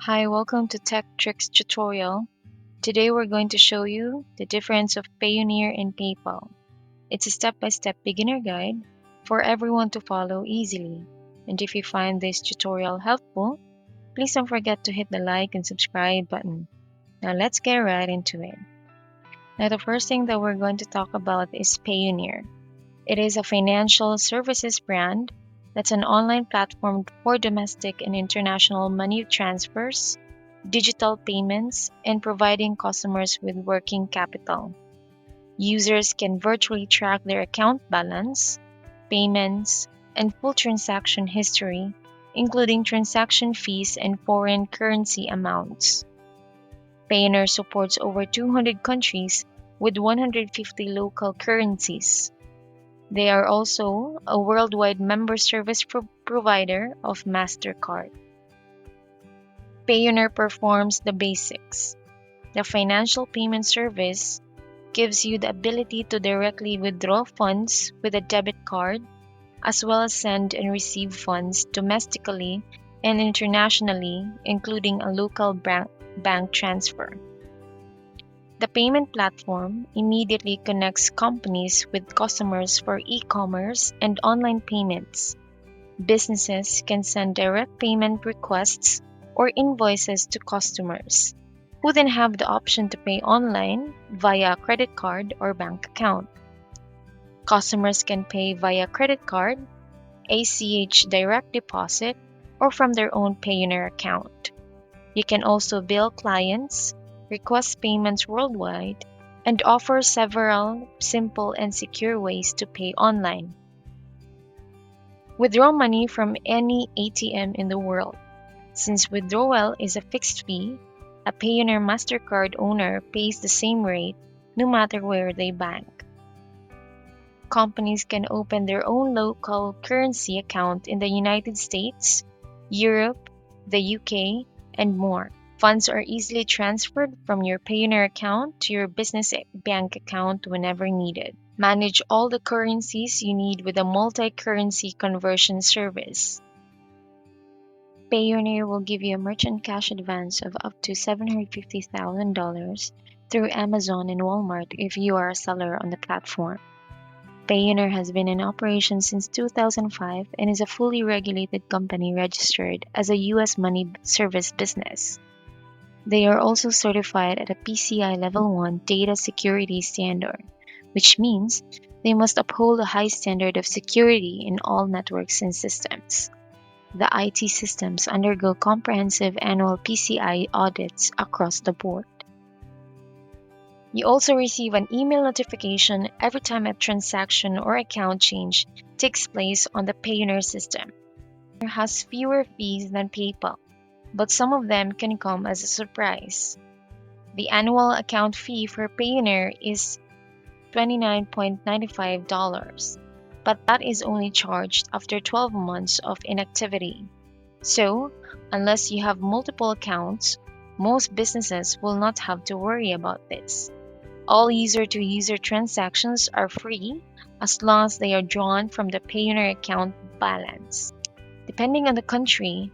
Hi, welcome to Tech Tricks tutorial. Today we're going to show you the difference of Payoneer and PayPal. It's a step-by-step beginner guide for everyone to follow easily. And if you find this tutorial helpful, please don't forget to hit the like and subscribe button. Now let's get right into it. Now the first thing that we're going to talk about is Payoneer. It is a financial services brand that's an online platform for domestic and international money transfers, digital payments, and providing customers with working capital. Users can virtually track their account balance, payments, and full transaction history, including transaction fees and foreign currency amounts. Payoneer supports over 200 countries with 150 local currencies. They are also a worldwide member service provider of MasterCard. Payoneer performs the basics. The financial payment service gives you the ability to directly withdraw funds with a debit card, as well as send and receive funds domestically and internationally, including a local bank transfer. The payment platform immediately connects companies with customers for e-commerce and online payments. Businesses can send direct payment requests or invoices to customers, who then have the option to pay online via credit card or bank account. Customers can pay via credit card, ACH direct deposit, or from their own Payoneer account. You can also bill clients, request payments worldwide, and offer several simple and secure ways to pay online. Withdraw money from any ATM in the world. Since withdrawal is a fixed fee, a Payoneer MasterCard owner pays the same rate no matter where they bank. Companies can open their own local currency account in the United States, Europe, the UK, and more. Funds are easily transferred from your Payoneer account to your business bank account whenever needed. Manage all the currencies you need with a multi-currency conversion service. Payoneer will give you a merchant cash advance of up to $750,000 through Amazon and Walmart if you are a seller on the platform. Payoneer has been in operation since 2005 and is a fully regulated company registered as a U.S. money service business. They are also certified at a PCI Level 1 data security standard, which means they must uphold a high standard of security in all networks and systems. The IT systems undergo comprehensive annual PCI audits across the board. You also receive an email notification every time a transaction or account change takes place on the Payoneer system. It has fewer fees than PayPal, but some of them can come as a surprise. The annual account fee for Payoneer is $29.95, but that is only charged after 12 months of inactivity. So, unless you have multiple accounts, most businesses will not have to worry about this. All user-to-user transactions are free as long as they are drawn from the Payoneer account balance. Depending on the country,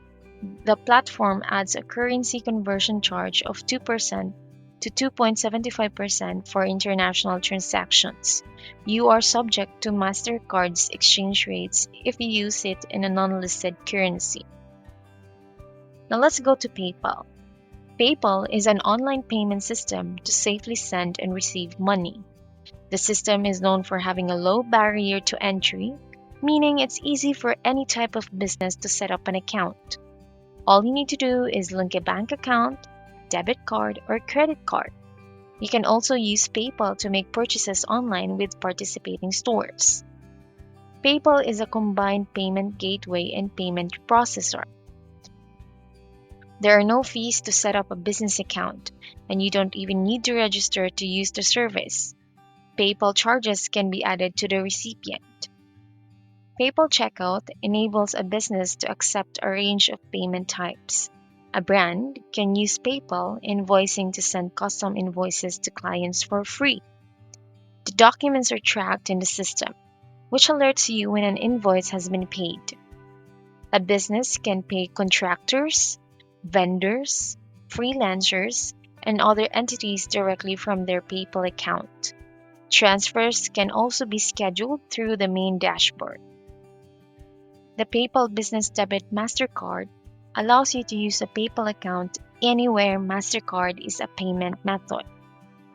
the platform adds a currency conversion charge of 2% to 2.75% for international transactions. You are subject to MasterCard's exchange rates if you use it in a non-listed currency. Now let's go to PayPal. PayPal is an online payment system to safely send and receive money. The system is known for having a low barrier to entry, meaning it's easy for any type of business to set up an account. All you need to do is link a bank account, debit card, or credit card. You can also use PayPal to make purchases online with participating stores. PayPal is a combined payment gateway and payment processor. There are no fees to set up a business account, and you don't even need to register to use the service. PayPal charges can be added to the recipient. PayPal Checkout enables a business to accept a range of payment types. A brand can use PayPal invoicing to send custom invoices to clients for free. The documents are tracked in the system, which alerts you when an invoice has been paid. A business can pay contractors, vendors, freelancers, and other entities directly from their PayPal account. Transfers can also be scheduled through the main dashboard. The PayPal Business Debit MasterCard allows you to use a PayPal account anywhere MasterCard is a payment method,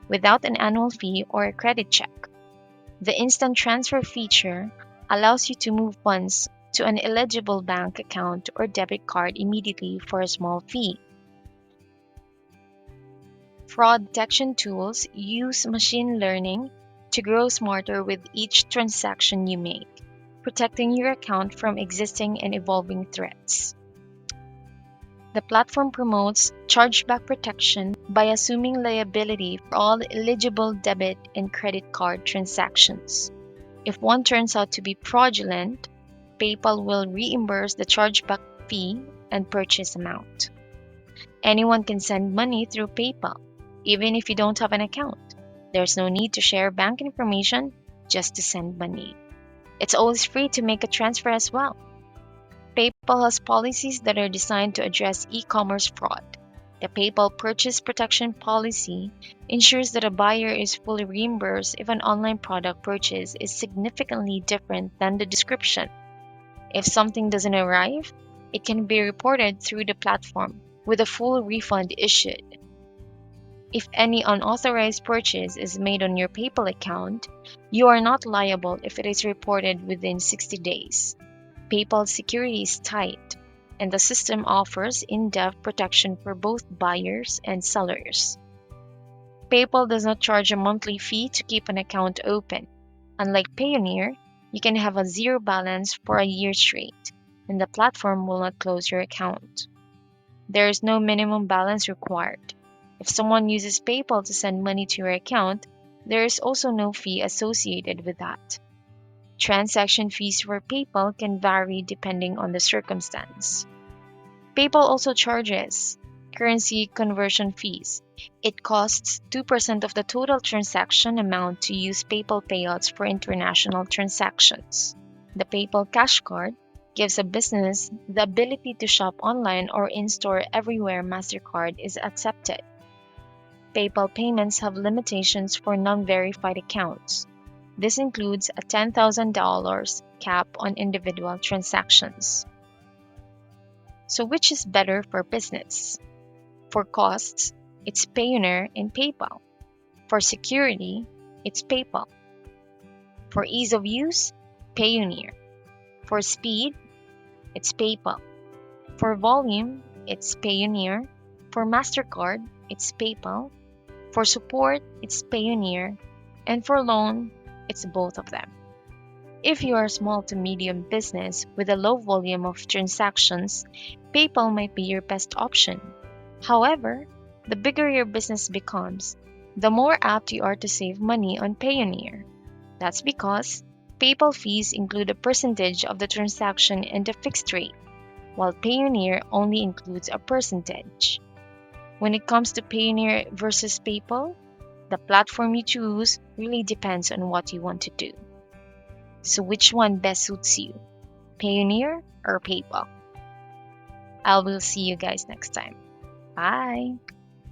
without an annual fee or a credit check. The instant transfer feature allows you to move funds to an eligible bank account or debit card immediately for a small fee. Fraud detection tools use machine learning to grow smarter with each transaction you make, protecting your account from existing and evolving threats. The platform promotes chargeback protection by assuming liability for all eligible debit and credit card transactions. If one turns out to be fraudulent, PayPal will reimburse the chargeback fee and purchase amount. Anyone can send money through PayPal, even if you don't have an account. There's no need to share bank information just to send money. It's always free to make a transfer as well. PayPal has policies that are designed to address e-commerce fraud. The PayPal Purchase Protection Policy ensures that a buyer is fully reimbursed if an online product purchase is significantly different than the description. If something doesn't arrive, it can be reported through the platform with a full refund issued. If any unauthorized purchase is made on your PayPal account, you are not liable if it is reported within 60 days. PayPal's security is tight, and the system offers in-depth protection for both buyers and sellers. PayPal does not charge a monthly fee to keep an account open. Unlike Payoneer, you can have a zero balance for a year straight, and the platform will not close your account. There is no minimum balance required. If someone uses PayPal to send money to your account, there is also no fee associated with that. Transaction fees for PayPal can vary depending on the circumstance. PayPal also charges currency conversion fees. It costs 2% of the total transaction amount to use PayPal payouts for international transactions. The PayPal Cash Card gives a business the ability to shop online or in-store everywhere MasterCard is accepted. PayPal payments have limitations for non-verified accounts. This includes a $10,000 cap on individual transactions. So, which is better for business? For costs, it's Payoneer and PayPal. For security, it's PayPal. For ease of use, Payoneer. For speed, it's PayPal. For volume, it's Payoneer. For MasterCard, it's PayPal. For support, it's Payoneer. And for loan, it's both of them. If you are a small to medium business with a low volume of transactions, PayPal might be your best option. However, the bigger your business becomes, the more apt you are to save money on Payoneer. That's because PayPal fees include a percentage of the transaction and a fixed rate, while Payoneer only includes a percentage. When it comes to Payoneer versus PayPal, the platform you choose really depends on what you want to do. So which one best suits you, Payoneer or PayPal? I will see you guys next time. Bye!